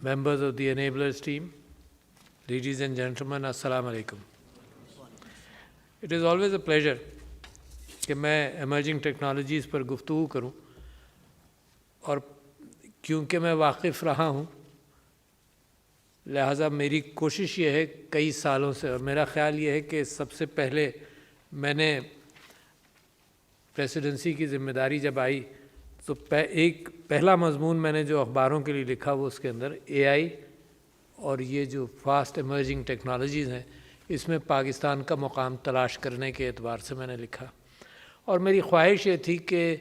members of the enablers team, ladies and gentlemen, assalamu alaikum. It is always a pleasure کہ میں emerging technologies پر گفتگو کروں، اور کیونکہ میں واقف رہا ہوں لہٰذا میری کوشش یہ ہے کئی سالوں سے، اور میرا خیال یہ ہے کہ سب سے پہلے میں نے پریسیڈنسی کی ذمہ داری جب آئی تو ایک پہلا مضمون میں نے جو اخباروں کے لیے لکھا وہ اس کے اندر اے آئی اور یہ جو فاسٹ ایمرجنگ ٹیکنالوجیز ہیں اس میں پاکستان کا مقام تلاش کرنے کے اعتبار سے میں نے لکھا، اور میری خواہش یہ تھی کہ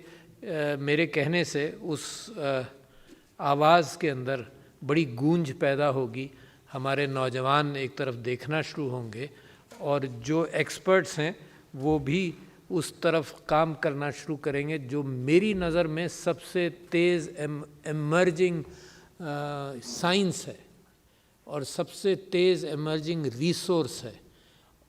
میرے کہنے سے اس آواز کے اندر بڑی گونج پیدا ہوگی، ہمارے نوجوان ایک طرف دیکھنا شروع ہوں گے اور جو ایکسپرٹس ہیں وہ بھی اس طرف کام کرنا شروع کریں گے جو میری نظر میں سب سے تیز ایمرجنگ سائنس ہے اور سب سے تیز ایمرجنگ ریسورس ہے،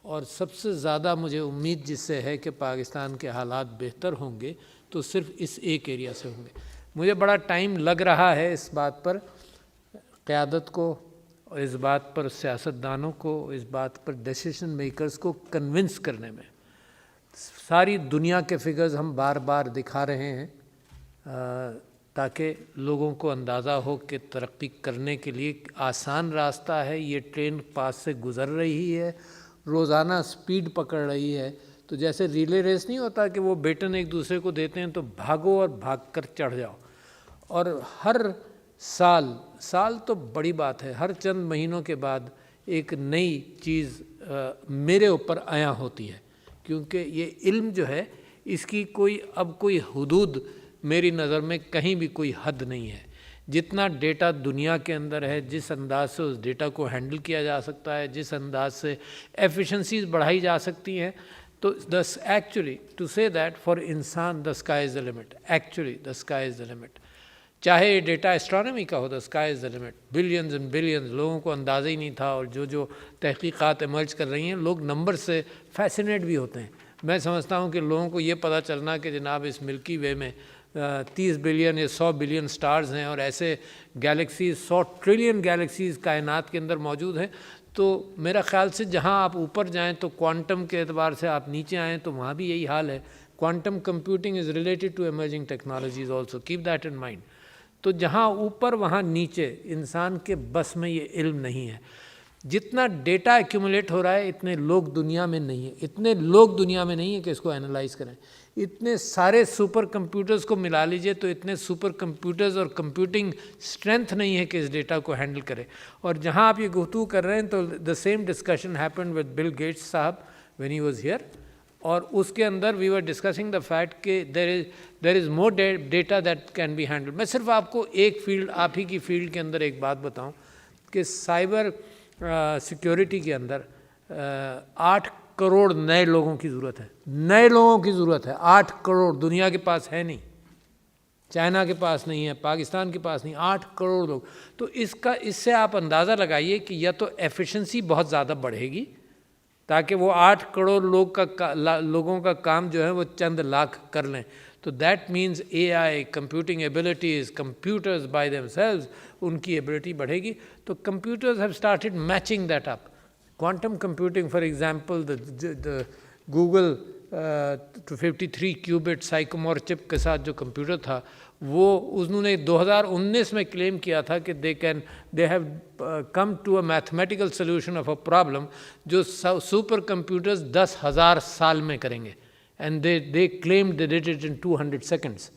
اور سب سے زیادہ مجھے امید جس سے ہے کہ پاکستان کے حالات بہتر ہوں گے تو صرف اس ایک ایریا سے ہوں گے۔ مجھے بڑا ٹائم لگ رہا ہے اس بات پر، قیادت کو اور اس بات پر سیاستدانوں کو، اس بات پر ڈیسیشن میکرز کو کنونس کرنے میں۔ ساری دنیا کے فگرز ہم بار بار دکھا رہے ہیں تاکہ لوگوں کو اندازہ ہو کہ ترقی کرنے کے لیے آسان راستہ ہے، یہ ٹرین پاس سے گزر رہی ہے، روزانہ سپیڈ پکڑ رہی ہے، تو جیسے ریلے ریس نہیں ہوتا کہ وہ بیٹن ایک دوسرے کو دیتے ہیں تو بھاگو اور بھاگ کر چڑھ جاؤ، اور ہر سال تو بڑی بات ہے، ہر چند مہینوں کے بعد ایک نئی چیز میرے اوپر عیاں ہوتی ہے، کیونکہ یہ علم جو ہے اس کی اب کوئی حدود میری نظر میں کہیں بھی کوئی حد نہیں ہے۔ جتنا ڈیٹا دنیا کے اندر ہے، جس انداز سے اس ڈیٹا کو ہینڈل کیا جا سکتا ہے، جس انداز سے ایفیشنسیز بڑھائی جا سکتی ہیں، تو ایکچولی ٹو سے دیٹ فار انسان the sky is the limit، actually the sky is the limit۔ چاہے ڈیٹا اسٹرانومی کا ہو، the sky is the limit، billions and billions, لوگوں کو اندازہ ہی نہیں تھا، اور جو تحقیقات ایمرج کر رہی ہیں لوگ نمبر سے فیسینیٹ بھی ہوتے ہیں۔ میں سمجھتا ہوں کہ لوگوں کو یہ پتہ چلنا کہ جناب اس ملکی وے میں 30 بلین یا 100 بلین سٹارز ہیں، اور ایسے گیلیکسیز 100 ٹریلین گیلیکسیز کائنات کے اندر موجود ہیں، تو میرا خیال سے جہاں آپ اوپر جائیں تو کوانٹم کے اعتبار سے آپ نیچے آئیں تو وہاں بھی یہی حال ہے۔ Quantum computing is related to emerging technologies also, keep that in mind. تو جہاں اوپر وہاں نیچے، انسان کے بس میں یہ علم نہیں ہے۔ جتنا ڈیٹا ایکیومولیٹ ہو رہا ہے اتنے لوگ دنیا میں نہیں ہیں کہ اس کو انالائز کریں۔ اتنے سارے سپر کمپیوٹرز کو ملا لیجئے تو اتنے سپر کمپیوٹرز اور کمپیوٹنگ اسٹرینتھ نہیں ہے کہ اس ڈیٹا کو ہینڈل کرے۔ اور جہاں آپ یہ گفتگو کر رہے ہیں تو the same discussion happened with Bill Gates صاحب when he was here، اور اس کے اندر we were discussing the fact کہ there is more data that can be handled۔ میں صرف آپ کو ایک فیلڈ، آپ ہی کی فیلڈ کے اندر ایک بات بتاؤں کہ سائبر سیکیورٹی کے اندر 8 کروڑ نئے لوگوں کی ضرورت ہے، 8 کروڑ، دنیا کے پاس ہے نہیں، چائنا کے پاس نہیں ہے، پاکستان کے پاس نہیں، 8 کروڑ لوگ۔ تو اس سے آپ اندازہ لگائیے کہ یا تو ایفیشنسی بہت زیادہ بڑھے گی تاکہ وہ 8 کروڑ لوگوں کا کام جو ہے وہ چند لاکھ کر لیں، تو that means A I, computing abilities, computers by themselves, ان کی ایبلٹی بڑھے گی۔ تو computers have started matching that up. Quantum computing for example, Google 253 qubit Sycamore chip کے ساتھ جو کمپیوٹر تھا، وہ انہوں نے 2019 میں کلیم کیا تھا کہ they have come to a mathematical solution of a problem جو سپر کمپیوٹرز 10,000 سال میں کریں گے، and they claimed they did it in 200 seconds.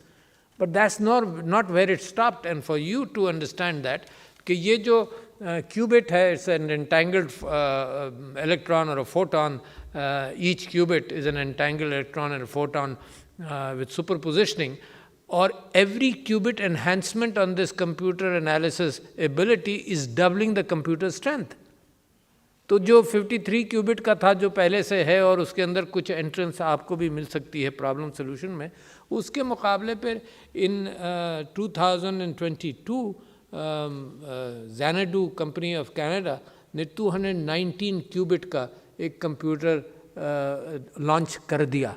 But that's not where it stopped, and for you to understand that کہ یہ جو qubit ہے، it's an entangled electron or a photon, each qubit is an entangled electron and a photon with superpositioning, or every qubit enhancement on this computer analysis ability is doubling the computer strength. تو جو 53 cubit کا تھا جو پہلے سے ہے اور اس کے اندر کچھ انٹرنس آپ کو بھی مل سکتی ہے پرابلم سولوشن میں، اس کے مقابلے پر ان 2022 زینڈو کمپنی آف کینیڈا نے 219 کیوبٹ کا ایک کمپیوٹر لانچ کر دیا.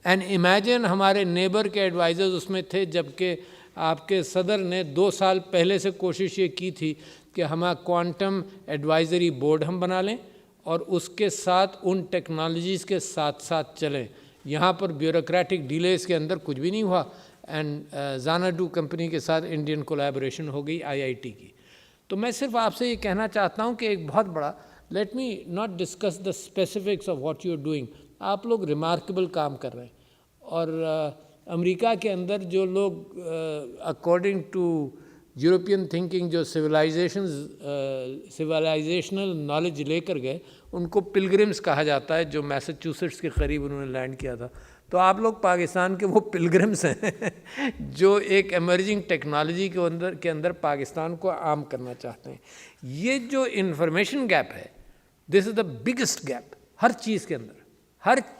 اینڈ امیجن ہمارے نیبر کے ایڈوائزرز اس میں تھے، جبکہ آپ کے صدر نے 2 سال پہلے سے کوشش یہ کی تھی کہ ہمارا کوانٹم ایڈوائزری بورڈ ہم بنا لیں اور اس کے ساتھ ان ٹیکنالوجیز کے ساتھ ساتھ چلیں. یہاں پر بیوروکریٹک ڈیلیز کے اندر کچھ بھی نہیں ہوا، اینڈ زاناڈو کمپنی کے ساتھ انڈین کولیبریشن ہو گئی IIT کی. تو میں صرف آپ سے یہ کہنا چاہتا ہوں کہ ایک بہت بڑا، let me not discuss the specifics of what you are doing. آپ لوگ ریمارکیبل کام کر رہے ہیں، اور امریکہ کے اندر جو لوگ اکارڈنگ ٹو یورپین تھنکنگ جو سویلائزیشنل نالج لے کر گئے، ان کو پلگرمز کہا جاتا ہے، جو میساچوسٹس کے قریب انہوں نے لینڈ کیا تھا. تو آپ لوگ پاکستان کے وہ پلگرمز ہیں جو ایک ایمرجنگ ٹیکنالوجی کے اندر پاکستان کو عام کرنا چاہتے ہیں. یہ جو انفارمیشن گیپ ہے، دس از دا بگیسٹ گیپ. ہر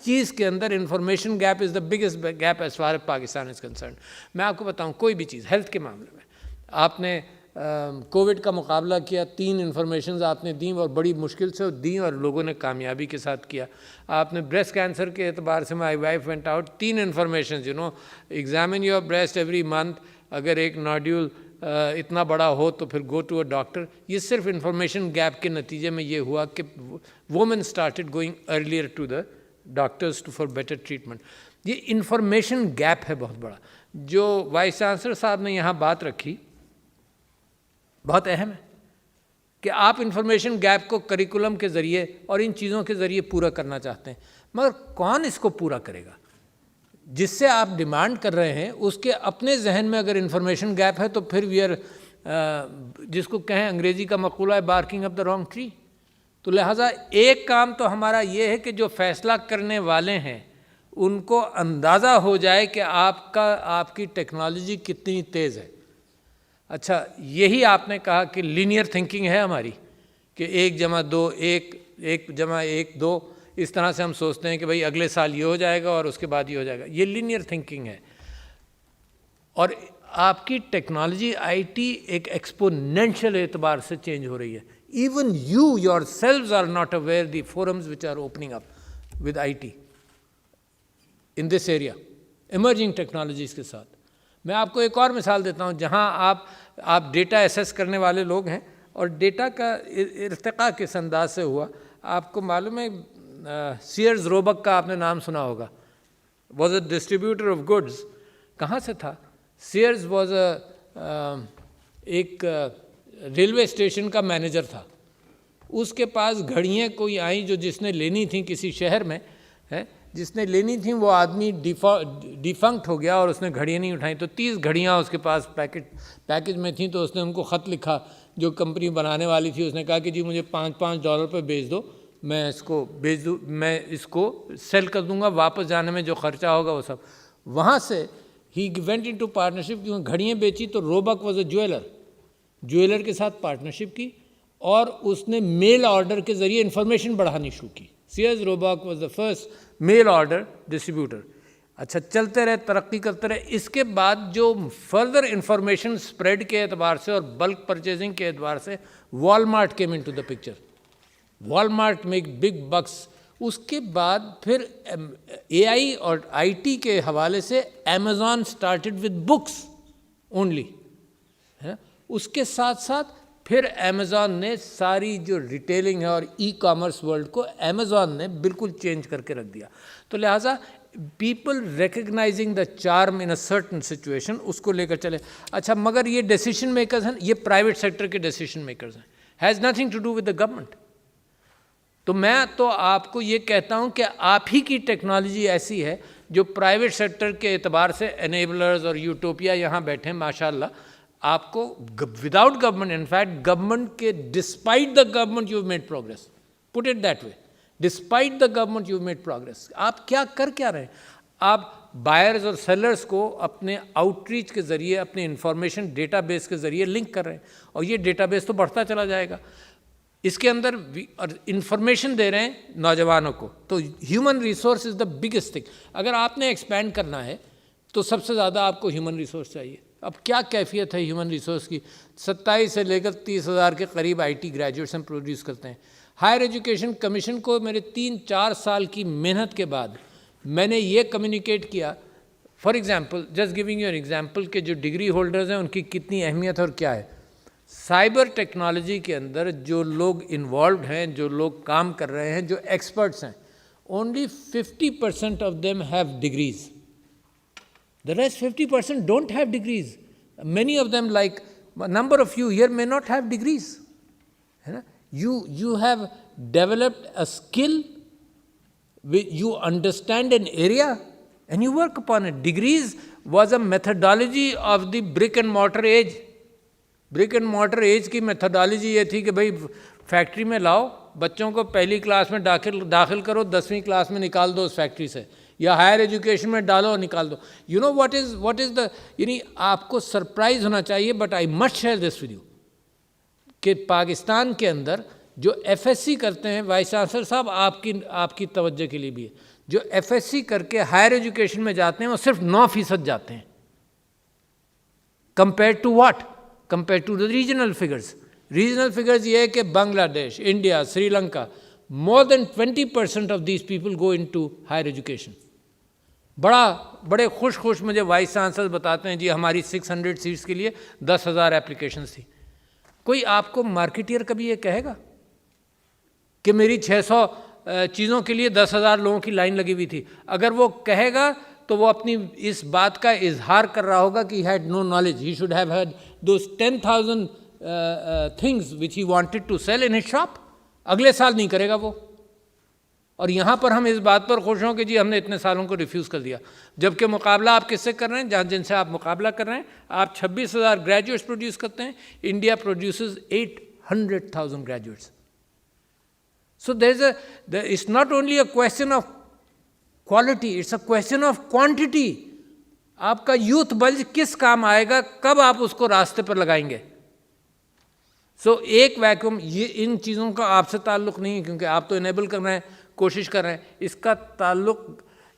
چیز کے اندر information gap is the biggest gap as far Pakistan is concerned. میں آپ کو بتاؤں، کوئی بھی چیز، ہیلتھ کے معاملے میں آپ نے کووڈ کا مقابلہ کیا، 3 انفارمیشنز آپ نے دیں اور بڑی مشکل سے دیں اور لوگوں نے کامیابی کے ساتھ کیا. آپ نے بریسٹ کینسر کے اعتبار سے، my wife went out, 3 informations, examine your breast every month. اگر ایک ناڈیول اتنا بڑا ہو تو پھر گو ٹو اے ڈاکٹر. یہ صرف انفارمیشن گیپ کے نتیجے میں یہ ہوا کہ women started going earlier to the doctors for better treatment. یہ انفارمیشن گیپ ہے بہت بڑا. جو وائس چانسلر صاحب نے یہاں بات رکھی بہت اہم ہے کہ آپ انفارمیشن گیپ کو کریکولم کے ذریعے اور ان چیزوں کے ذریعے پورا کرنا چاہتے ہیں، مگر کون اس کو پورا کرے گا؟ جس سے آپ ڈیمانڈ کر رہے ہیں اس کے اپنے ذہن میں اگر انفارمیشن گیپ ہے تو پھر وی آر، جس کو کہیں انگریزی کا مقولہ ہے، barking up the wrong tree. تو لہٰذا ایک کام تو ہمارا یہ ہے کہ جو فیصلہ کرنے والے ہیں ان کو اندازہ ہو جائے کہ آپ کی ٹیکنالوجی کتنی تیز ہے. اچھا، یہی آپ نے کہا کہ لینئر تھنکنگ ہے ہماری، کہ 1+2 1 2، اس طرح سے ہم سوچتے ہیں کہ بھئی اگلے سال یہ ہو جائے گا اور اس کے بعد یہ ہو جائے گا. یہ لینئر تھنکنگ ہے. اور آپ کی ٹیکنالوجی IT ایک ایکسپونینشیل اعتبار سے چینج ہو رہی ہے. Even you yourselves are not aware the forums which are opening up with IT in this area emerging technologies کے ساتھ. میں آپ کو ایک اور مثال دیتا ہوں، جہاں آپ ڈیٹا ایسیس کرنے والے لوگ ہیں اور ڈیٹا کا ارتقاء کس انداز سے ہوا. آپ کو معلوم ہے سیئرز روبک کا آپ نے نام سنا ہوگا، was a distributor of goods. کہاں سے تھا؟ سیئرز واز ایک ریلوے اسٹیشن کا مینیجر تھا. اس کے پاس گھڑیاں کوئی آئیں جو جس نے لینی تھیں کسی شہر میں، جس نے لینی تھیں وہ آدمی ڈیفنکٹ ہو گیا اور اس نے گھڑیاں نہیں اٹھائیں. تو 30 گھڑیاں اس کے پاس پیکج میں تھیں. تو اس نے ان کو خط لکھا، جو کمپنی بنانے والی تھی. اس نے کہا کہ جی مجھے $5 پہ بیچ دو، میں اس کو سیل کر دوں گا، واپس جانے میں جو خرچہ ہوگا وہ سب. وہاں سے ہی وینٹ انٹو پارٹنرشپ. کیوں گھڑیاں بیچی تو روبک واز اے جویلر کے ساتھ پارٹنرشپ کی اور اس نے میل آرڈر کے ذریعے انفارمیشن بڑھانی شروع کی. Sears Roebuck was the first mail order distributor. اچھا، چلتے رہے، ترقی کرتے رہے. اس کے بعد جو فردر انفارمیشن اسپریڈ کے اعتبار سے اور بلک پرچیزنگ کے اعتبار سے Walmart came into the picture. Walmart make big bucks. اس کے بعد پھر AI اور IT کے حوالے سے Amazon started with books only. اس کے ساتھ ساتھ پھر Amazon نے ساری جو ریٹیلنگ ہے اور کامرس ورلڈ کو Amazon نے بالکل چینج کر کے رکھ دیا. تو لہٰذا people recognising the charm in a certain situation, اس کو لے کر چلے. اچھا، مگر یہ ڈیسیشن میکرز ہیں، یہ پرائیویٹ سیکٹر کے ڈیسیشن میکرز ہیں، has nothing to do with the government. تو میں تو آپ کو یہ کہتا ہوں کہ آپ ہی کی ٹیکنالوجی ایسی ہے جو پرائیویٹ سیکٹر کے اعتبار سے انیبلرز اور یوٹوپیا یہاں بیٹھے ہیں ماشاء اللہ. آپ کو without government, in fact government کے despite the government you made progress. Put it that way, despite the government you made progress. آپ کیا رہے ہیں؟ آپ بائرز اور سیلرز کو اپنے آؤٹ ریچ کے ذریعے، اپنے انفارمیشن ڈیٹا بیس کے ذریعے لنک کر رہے ہیں اور یہ ڈیٹا بیس تو بڑھتا چلا جائے گا. اس کے اندر انفارمیشن دے رہے ہیں نوجوانوں کو. تو human resource is the biggest thing. اگر آپ نے ایکسپینڈ کرنا ہے تو سب سے زیادہ آپ کو ہیومن ریسورس چاہیے. اب کیا کیفیت ہے ہیومن ریسورس کی؟ 27 سے لے کر 30,000 کے قریب آئی ٹی گریجویٹس ہم پروڈیوس کرتے ہیں. ہائر ایجوکیشن کمیشن کو میرے 3-4 سال کی محنت کے بعد میں نے یہ کمیونیکیٹ کیا. For example, just giving you an example کہ جو ڈگری ہولڈرز ہیں ان کی کتنی اہمیت اور کیا ہے. سائبر ٹیکنالوجی کے اندر جو لوگ انوالوڈ ہیں, جو لوگ کام کر رہے ہیں, جو ایکسپرٹس ہیں, only 50% of them have degrees. The rest 50% don't have degrees. Many of them, like a number of you here, may not have degrees. You have developed a skill, you understand an area and you work upon it. Degrees was a methodology of the brick and mortar age. Brick and mortar age کی methodology یہ تھی کہ بھائی factory میں لاؤ, بچوں کو پہلی کلاس میں داخل کرو, 10ویں کلاس میں نکال دو اس فیکٹری سے, یا ہائر ایجوکیشن میں ڈالو اور نکال دو. یو نو واٹ از دا, یعنی آپ کو سرپرائز ہونا چاہیے, but I must share this with you, کہ پاکستان کے اندر جو ایف ایس سی کرتے ہیں, وائس چانسلر صاحب آپ کی توجہ کے لیے بھی ہے, جو ایف ایس سی کر کے ہائر ایجوکیشن میں جاتے ہیں وہ صرف 9% جاتے ہیں. Compare to what? compared to the regional figures. Regional figures یہ ہے کہ بنگلہ دیش, India, Sri Lanka, more than 20% of these people go into higher education. بڑے خوش مجھے وائس چانسلر بتاتے ہیں جی ہماری 600 سیٹس کے لیے 10,000 اپلیکیشنز تھی. کوئی آپ کو مارکیٹئر کبھی یہ کہے گا کہ میری 600 چیزوں کے لیے 10,000 لوگوں کی لائن لگی ہوئی تھی؟ اگر وہ کہے گا تو وہ اپنی اس بات کا اظہار کر رہا ہوگا کہ he had no knowledge. He should have had those 10,000 things which he wanted to sell in his shop. اگلے سال نہیں کرے گا وہ. اور یہاں پر ہم اس بات پر خوش ہوں کہ جی ہم نے اتنے سالوں کو ریفیوز کر دیا, جبکہ مقابلہ آپ کس سے کر رہے ہیں؟ جن سے آپ مقابلہ کر رہے ہیں, آپ 26,000 گریجویٹس پروڈیوس کرتے ہیں, India produces 800,000 graduates. So it's not only a question of quality, it's a question of quantity. آپ کا یوتھ بلج کس کام آئے گا, کب آپ اس کو راستے پر لگائیں گے؟ سو ایک ویکیوم, یہ ان چیزوں کا آپ سے تعلق نہیں ہے کیونکہ آپ تو انیبل کر رہے ہیں, کوشش کر رہے ہیں. اس کا تعلق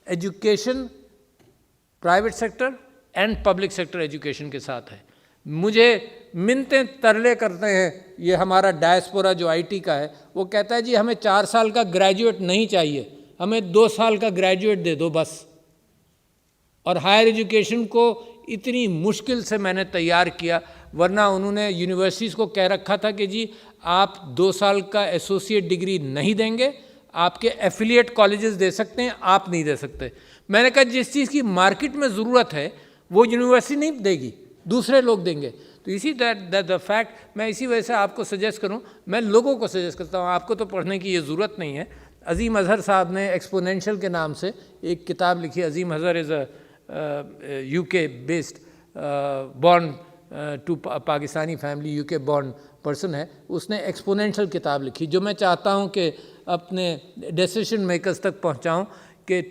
education, private sector and public sector education کے ساتھ ہے. مجھے منتیں ترلے کرتے ہیں یہ ہمارا ڈائسپورا جو آئی ٹی کا ہے, وہ کہتا ہے جی ہمیں 4 سال کا گریجویٹ نہیں چاہیے, ہمیں 2 سال کا گریجویٹ دے دو بس. اور ہائر ایجوکیشن کو اتنی مشکل سے میں نے تیار کیا, ورنہ انہوں نے یونیورسٹیز کو کہہ رکھا تھا کہ جی آپ 2 سال کا ایسوسیٹ ڈگری نہیں دیں گے, آپ کے ایفیلیٹ کالجز دے سکتے ہیں, آپ نہیں دے سکتے. میں نے کہا جس چیز کی مارکیٹ میں ضرورت ہے وہ یونیورسٹی نہیں دے گی, دوسرے لوگ دیں گے. تو اسی دا فیکٹ, میں اسی وجہ سے آپ کو سجیسٹ کروں, میں لوگوں کو سجیسٹ کرتا ہوں, آپ کو تو پڑھنے کی یہ ضرورت نہیں ہے. عظیم اظہر صاحب نے ایکسپونینشل کے نام سے ایک کتاب لکھی. عظیم اظہر از اے UK based born to Pakistani family, UK born person ہے. اس نے ایکسپونینشل کتاب لکھی جو میں چاہتا ہوں کہ اپنے ڈیسیشن میکرز تک پہنچاؤں کہ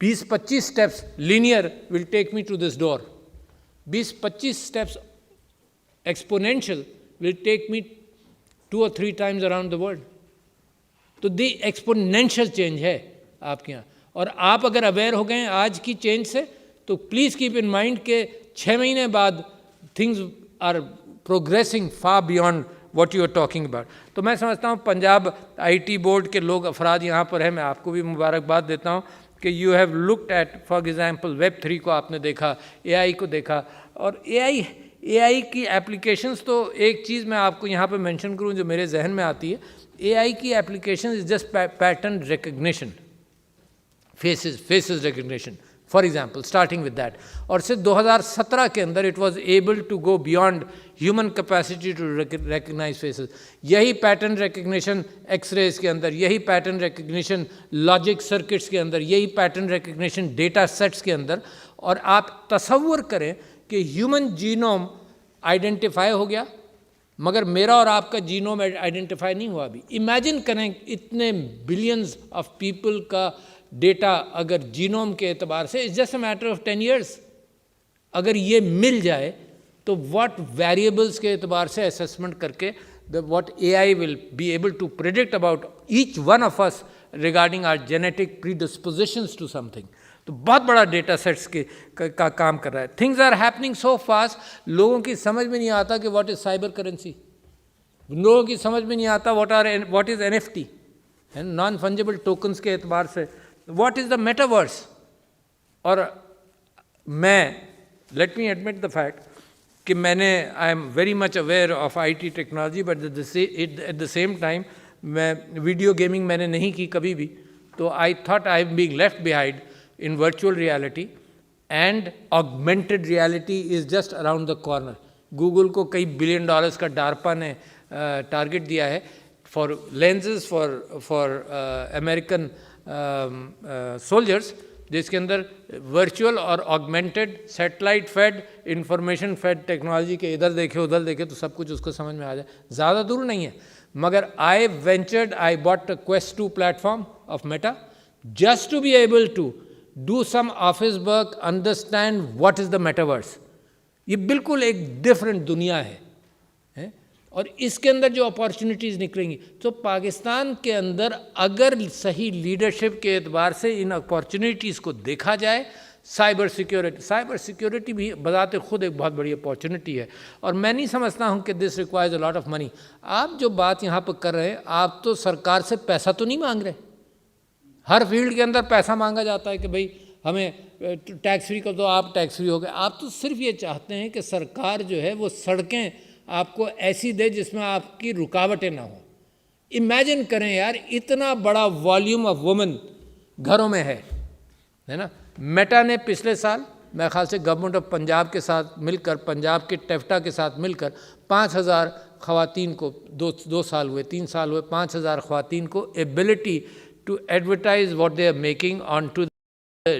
20-25 steps linear will take me to this door, 20-25 steps exponential will take me 2 or 3 times around the world. تو دی ایکسپونینشل چینج ہے آپ کے یہاں. اور آپ اگر اویئر ہو گئے ہیں آج کی چینج سے تو پلیز کیپ ان مائنڈ کہ 6 مہینے بعد things are progressing far beyond what you are talking about. تو میں سمجھتا ہوں پنجاب آئی ٹی بورڈ کے لوگ افراد یہاں پر ہیں, میں آپ کو بھی مبارکباد دیتا ہوں کہ you have looked at, for example Web 3 کو آپ نے دیکھا, اے آئی کو دیکھا. اور اے آئی کی اپلیکیشنز, تو ایک چیز میں آپ کو یہاں پہ مینشن کروں جو میرے ذہن میں آتی ہے, اے آئی کی application is just pattern recognition, faces recognition, for example, starting with that. اور صرف 2017 کے اندر it was able to go beyond human capacity to recognize faces. یہی پیٹرن ریکگنیشن ایکس ریز کے اندر, یہی پیٹرن ریکگنیشن لاجک سرکٹس کے اندر, یہی pattern recognition data seats کے اندر. اور آپ تصور کریں کہ ہیومن جینوم آئیڈینٹیفائی ہو گیا مگر میرا اور آپ کا جینوم آئیڈینٹیفائی نہیں ہوا ابھی. امیجن کریں اتنے بلینز آف پیپل کا ڈیٹا اگر جینوم کے اعتبار سے, it's just a matter of 10 years, اگر یہ مل جائے تو واٹ ویریبلس کے اعتبار سے اسیسمنٹ کر کے what AI will be able to predict about each one of us regarding our genetic predispositions to something. تو بہت بڑا ڈیٹا سیٹس کا کام کر رہا ہے. Things are happening so fast, لوگوں کی سمجھ میں نہیں آتا کہ واٹ از سائبر کرنسی, لوگوں کی سمجھ میں نہیں آتا what is NFT, non fungible tokens کے اعتبار سے واٹ از دا میٹاورس. اور میں let me admit the fact کہ میں نے I am very much aware of IT technology, but at the same time میں ویڈیو گیمنگ میں نے نہیں کی کبھی بھی. تو I thought I am being left behind in virtual reality, and augmented reality is just around the corner. Google کو کئی $1 billion کا ڈارپا نے ٹارگٹ دیا ہے for lenses for American soldiers, جس کے اندر ورچوئل اور augmented satellite feed information feed technology کے ادھر دیکھے ادھر دیکھے تو سب کچھ اس کو سمجھ میں آ جائے. زیادہ دور نہیں ہے, مگر I bought a Quest 2 platform of Meta just to be able to do some office work, understand what is the metaverse. یہ بالکل ایک ڈفرینٹ دنیا ہے, اور اس کے اندر جو اپارچونیٹیز نکلیں گی. تو پاکستان کے اندر اگر صحیح لیڈرشپ کے اعتبار سے ان اپارچونیٹیز کو دیکھا جائے, سائبر سیکیورٹی بھی بذات خود ایک بہت بڑی اپارچونیٹی ہے. اور میں نہیں سمجھتا ہوں کہ this requires a lot of money. آپ جو بات یہاں پر کر رہے ہیں, آپ تو سرکار سے پیسہ تو نہیں مانگ رہے. ہر فیلڈ کے اندر پیسہ مانگا جاتا ہے کہ بھئی ہمیں ٹیکس فری کر دو, آپ ٹیکس فری ہو گئے. آپ تو صرف یہ چاہتے ہیں کہ سرکار جو ہے وہ سڑکیں آپ کو ایسی دے جس میں آپ کی رکاوٹیں نہ ہوں. امیجن کریں یار, اتنا بڑا والیوم آف وومن گھروں میں ہے نا. میٹا نے پچھلے سال میرے خیال سے گورنمنٹ آف پنجاب کے ساتھ مل کر, پنجاب کے ٹیفٹا کے ساتھ مل کر 5,000 خواتین کو 2 سال ہوئے 3 سال ہوئے 5,000 خواتین کو ability to advertise what they are making onto the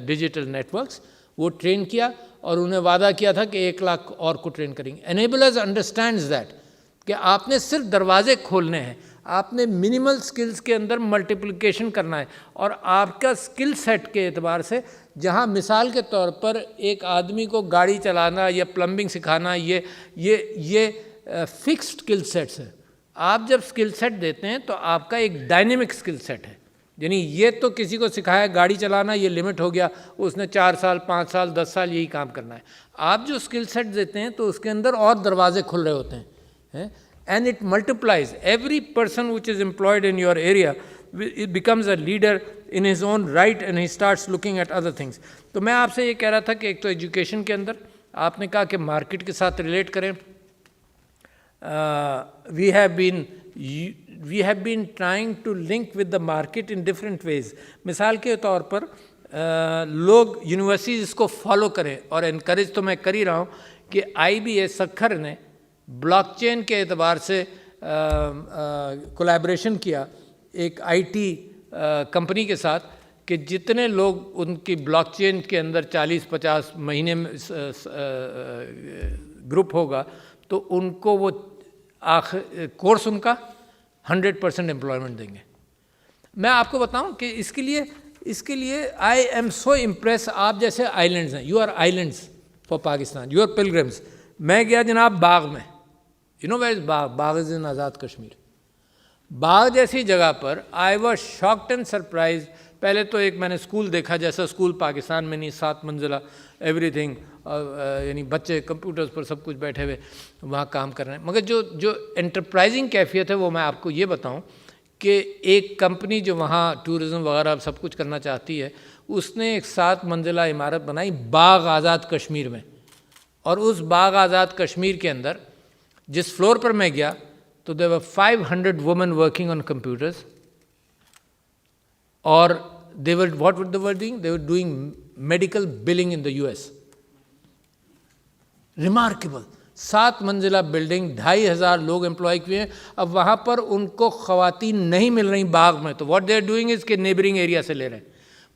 digital networks, وہ ٹرین کیا اور انہیں وعدہ کیا تھا کہ 1 لاکھ اور کو ٹرین کریں گے. Enablers understands that کہ آپ نے صرف دروازے کھولنے ہیں, آپ نے منیمل سکلز کے اندر ملٹیپلیکیشن کرنا ہے. اور آپ کا سکل سیٹ کے اعتبار سے جہاں مثال کے طور پر ایک آدمی کو گاڑی چلانا یا پلمبنگ سکھانا یہ فکسڈ سکل سیٹس ہے. آپ جب سکل سیٹ دیتے ہیں تو آپ کا ایک ڈائنمک سکل سیٹ ہے. یعنی یہ تو کسی کو سکھایا گاڑی چلانا, یہ لمٹ ہو گیا, اس نے 4 سال 5 سال 10 سال یہی کام کرنا ہے. آپ جو سکل سیٹ دیتے ہیں تو اس کے اندر اور دروازے کھل رہے ہوتے ہیں, and it multiplies. Every person which is employed in your area it becomes a leader in his own right and he starts looking at other things. تو میں آپ سے یہ کہہ رہا تھا کہ ایک تو ایجوکیشن کے اندر آپ نے کہا کہ مارکیٹ کے ساتھ ریلیٹ کریں. We have been trying to link with the market in different ways. مثال کے طور پر لوگ یونیورسٹیز اس کو فالو کریں, اور انکریج تو میں کر ہی رہا ہوں کہ IBA سکھر نے بلاک چین کے اعتبار سے کولیبریشن کیا ایک IT کمپنی کے ساتھ کہ جتنے لوگ ان کی بلاک چین کے اندر 40-50 مہینے میں گروپ ہوگا تو ان کو وہ کورس ان کا 100% امپلائمنٹ دیں گے. میں آپ کو بتاؤں کہ اس کے لیے آئی ایم سو امپریس. آپ جیسے آئیلینڈز ہیں, you are islands for Pakistan, you are pilgrims. میں گیا جناب باغ میں, یو نو ویئر از باغ, باغ از ان آزاد کشمیر. باغ جیسی جگہ پر I was shocked and surprise. پہلے تو ایک میں نے اسکول دیکھا جیسا اسکول پاکستان میں نہیں, 7 منزلہ ایوری تھنگ, یعنی بچے کمپیوٹرز پر سب کچھ بیٹھے ہوئے وہاں کام کر رہے ہیں. مگر جو انٹرپرائزنگ کیفیت ہے وہ میں آپ کو یہ بتاؤں کہ ایک کمپنی جو وہاں ٹورزم وغیرہ سب کچھ کرنا چاہتی ہے, اس نے ایک 7 منزلہ عمارت بنائی باغ آزاد کشمیر میں. اور اس باغ آزاد کشمیر کے اندر جس فلور پر میں گیا تو there were 500 women working on computers, اور what they were doing? They were doing medical billing in the US. Remarkable. 7 منزلہ بلڈنگ, 2,500 لوگ امپلائی کیے ہیں. اب وہاں پر ان کو خواتین نہیں مل رہی باغ میں, تو what they are doing is کہ نیبرنگ ایریا سے لے رہے ہیں.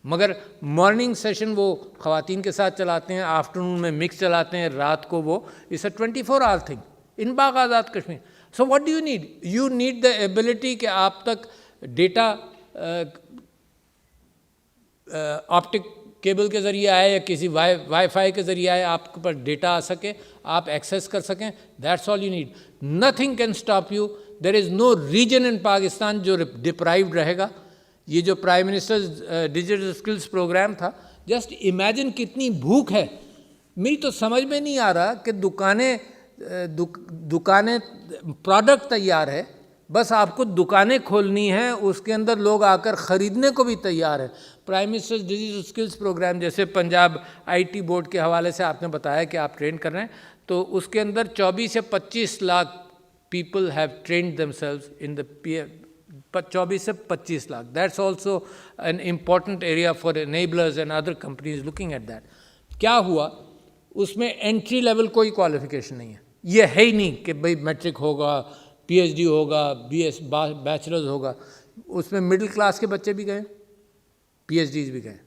مگر مارننگ سیشن وہ خواتین کے ساتھ چلاتے ہیں, آفٹرنون میں مکس چلاتے ہیں, رات کو وہ it's a 24-hour thing in Bagh Azad Kashmir. So what do you need? You need the ability کہ آپ تک ڈیٹا آپٹک کیبل کے ذریعے آئے یا کسی وائی فائی کے ذریعے آئے آپ کے پاس ڈیٹا آ سکے, آپ ایکسیس کر سکیں, that's all you need. Nothing can stop you. There is no region in Pakistan جو ڈپرائیوڈ رہے گا. یہ جو prime minister digital skills program تھا, جسٹ امیجن کتنی بھوک ہے. میری تو سمجھ میں نہیں آ رہا کہ دکانیں پروڈکٹ تیار ہے, بس آپ کو دکانیں کھولنی ہیں, اس کے اندر لوگ آ کر خریدنے کو بھی تیار ہے. Prime minister digital skills program جیسے پنجاب آئی ٹی بورڈ کے حوالے سے آپ نے بتایا کہ آپ ٹرین کر رہے ہیں, تو اس کے اندر 24 سے 25 lakh people have trained themselves in the 24 سے 25 lakh. That's also an important area for enablers and other companies looking at that. کیا ہوا اس میں انٹری لیول کوئی کوالیفیکیشن نہیں ہے. یہ ہے ہی نہیں کہ بھئی میٹرک ہوگا, پی ایچ ڈی ہوگا, بیچلرز ہوگا. اس میں مڈل کلاس کے بچے بھی گئے, پی ایچ ڈیز بھی گئے.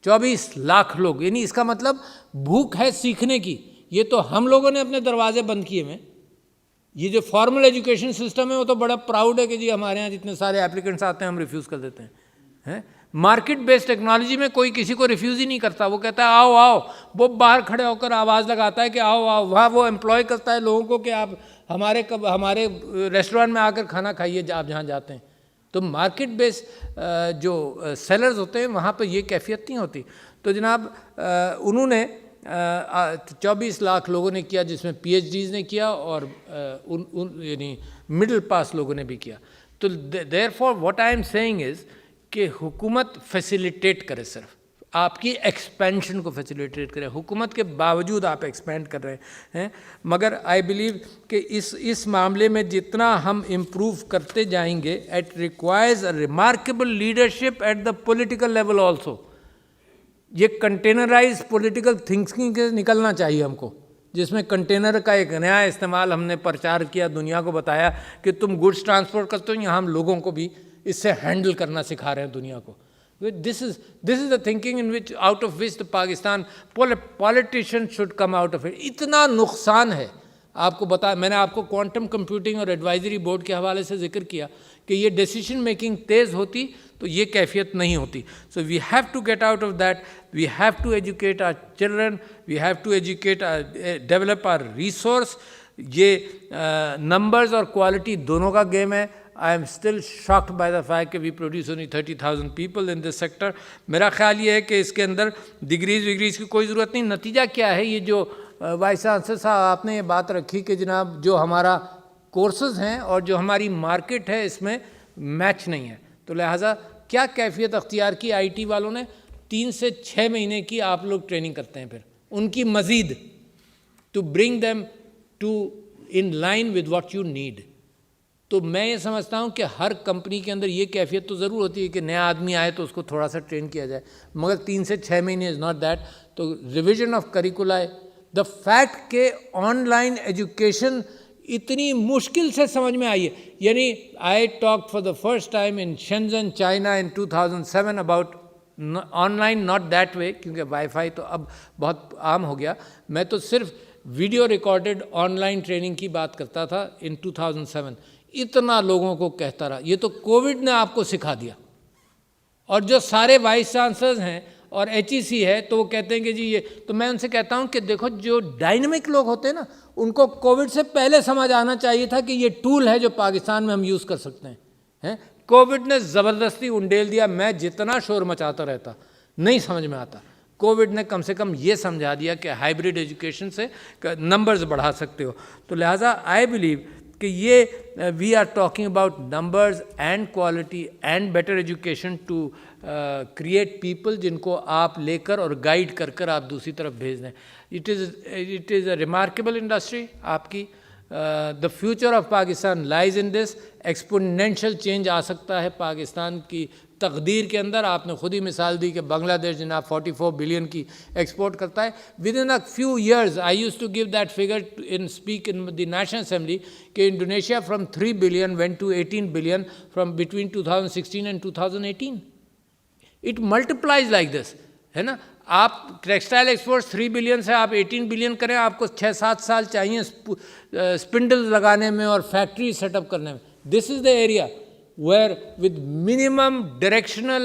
24 لاکھ لوگ, یعنی اس کا مطلب بھوک ہے سیکھنے کی. یہ تو ہم لوگوں نے اپنے دروازے بند کیے ہوئے. یہ جو فارمل ایجوکیشن سسٹم ہے وہ تو بڑا پراؤڈ ہے کہ جی ہمارے یہاں جتنے سارے اپلیکنٹس آتے ہیں ہم ریفیوز کر دیتے ہیں. مارکیٹ بیس ٹیکنالوجی میں کوئی کسی کو ریفیوز ہی نہیں کرتا. وہ کہتا ہے آؤ آؤ, وہ باہر کھڑے ہو کر آواز لگاتا ہے کہ آؤ آؤ. وہاں وہ امپلوائے کرتا ہے لوگوں کو کہ آپ ہمارے ریسٹورینٹ میں آ کر کھانا کھائیے آپ جہاں جاتے ہیں. تو مارکیٹ بیس جو سیلرز ہوتے ہیں وہاں پہ یہ کیفیت نہیں ہوتی. تو جناب انہوں نے 24 لاکھ لوگوں نے کیا, جس میں پی ایچ ڈیز نے کیا اور یعنی مڈل پاس لوگوں نے بھی کیا. تو there for what I am seeing is کہ حکومت فیسیلیٹیٹ کرے, صرف آپ کی ایکسپینشن کو فیسیلیٹیٹ کرے. حکومت کے باوجود آپ ایکسپینڈ کر رہے ہیں, مگر آئی بلیو کہ اس معاملے میں جتنا ہم امپروو کرتے جائیں گے, it requires a remarkable leadership at the political level also. یہ کنٹینرائز پولیٹیکل تھنکنگ سے نکلنا چاہیے ہم کو, جس میں کنٹینر کا ایک نیا استعمال ہم نے پرچار کیا, دنیا کو بتایا کہ تم گڈس ٹرانسپورٹ کرتے ہو, یہاں ہم لوگوں کو بھی اس سے ہینڈل کرنا سکھا رہے ہیں دنیا کو. This is the thinking in which out of which the Pakistan politicians should come out of it. اتنا نقصان ہے آپ کو میں نے آپ کو کوانٹم کمپیوٹنگ اور ایڈوائزری بورڈ کے حوالے سے ذکر کیا کہ یہ ڈیسیشن میکنگ تیز ہوتی تو یہ کیفیت نہیں ہوتی. So we have to get out of that. We have to educate our children. We have to develop our resource. یہ نمبرز اور کوالٹی دونوں کا گیم ہے. I am still shocked by the fact that we produce only 30,000 people in this sector. میرا خیال یہ ہے کہ اس کے اندر ڈگریز کی کوئی ضرورت نہیں. نتیجہ کیا ہے, یہ جو وائس چانسلر صاحب آپ نے یہ بات رکھی کہ جناب جو ہمارا کورسز ہیں اور جو ہماری مارکیٹ ہے اس میں میچ نہیں ہے, تو لہٰذا کیا کیفیت اختیار کی آئی ٹی والوں نے, 3 سے 6 مہینے کی آپ لوگ ٹریننگ کرتے ہیں, پھر ان کی مزید to bring them to in line with what you need. تو میں یہ سمجھتا ہوں کہ ہر کمپنی کے اندر یہ کیفیت تو ضرور ہوتی ہے کہ نیا آدمی آئے تو اس کو تھوڑا سا ٹرین کیا جائے, مگر 3 سے 6 مہینے از ناٹ دیٹ. تو revision of curricula, the fact کہ آن لائن ایجوکیشن اتنی مشکل سے سمجھ میں آئی ہے. یعنی I talk for the first time in Shenzhen China in 2007 about online, not that way کیونکہ وائی فائی تو اب بہت عام ہو گیا. میں تو صرف video recorded on line training کی بات کرتا تھا ان 2007. اتنا لوگوں کو کہتا رہا. یہ تو کووڈ نے آپ کو سکھا دیا. اور جو سارے وائس چانسلرز ہیں اور ایچ ای سی ہے تو وہ کہتے ہیں کہ جی یہ, تو میں ان سے کہتا ہوں کہ دیکھو جو ڈائنمک لوگ ہوتے ہیں نا, ان کو کووڈ سے پہلے سمجھ آنا چاہیے تھا کہ یہ ٹول ہے جو پاکستان میں ہم یوز کر سکتے ہیں. کووڈ نے زبردستی انڈیل دیا. میں جتنا شور مچاتا رہتا نہیں سمجھ میں آتا, کووڈ نے کم سے کم یہ سمجھا دیا کہ ہائیبریڈ ایجوکیشن سے نمبرز بڑھا سکتے ہو. تو لہٰذا آئی بلیو کہ یہ we are talking about numbers and quality and better education to create people جن کو آپ لے کر اور گائیڈ کر کر آپ دوسری طرف بھیج دیں. It is a remarkable industry آپ کی. The future of Pakistan lies in this. Exponential change آ سکتا ہے پاکستان کی تقدیر کے اندر. آپ نے خود ہی مثال دی کہ بنگلہ دیش جناب 44 بلین کی ایکسپورٹ کرتا ہے. Within a few years I used to give that figure in speak in the National Assembly کہ Indonesia from 3 billion went to 18 billion from between 2016 and 2018. It multiplies like this, ہے نا. آپ textile exports 3 billion سے آپ 18 billion کریں, آپ کو 6-7 سال چاہیے اسپنڈل لگانے میں اور فیکٹری سیٹ اپ کرنے میں. This is the area where with minimum directional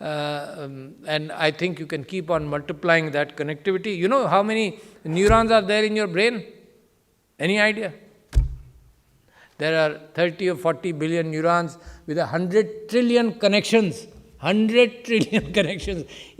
And I think you can keep on multiplying that connectivity. You know how many neurons are there in your brain? Any idea? There are 30 or 40 billion neurons with 100 trillion connections. 100 trillion connections.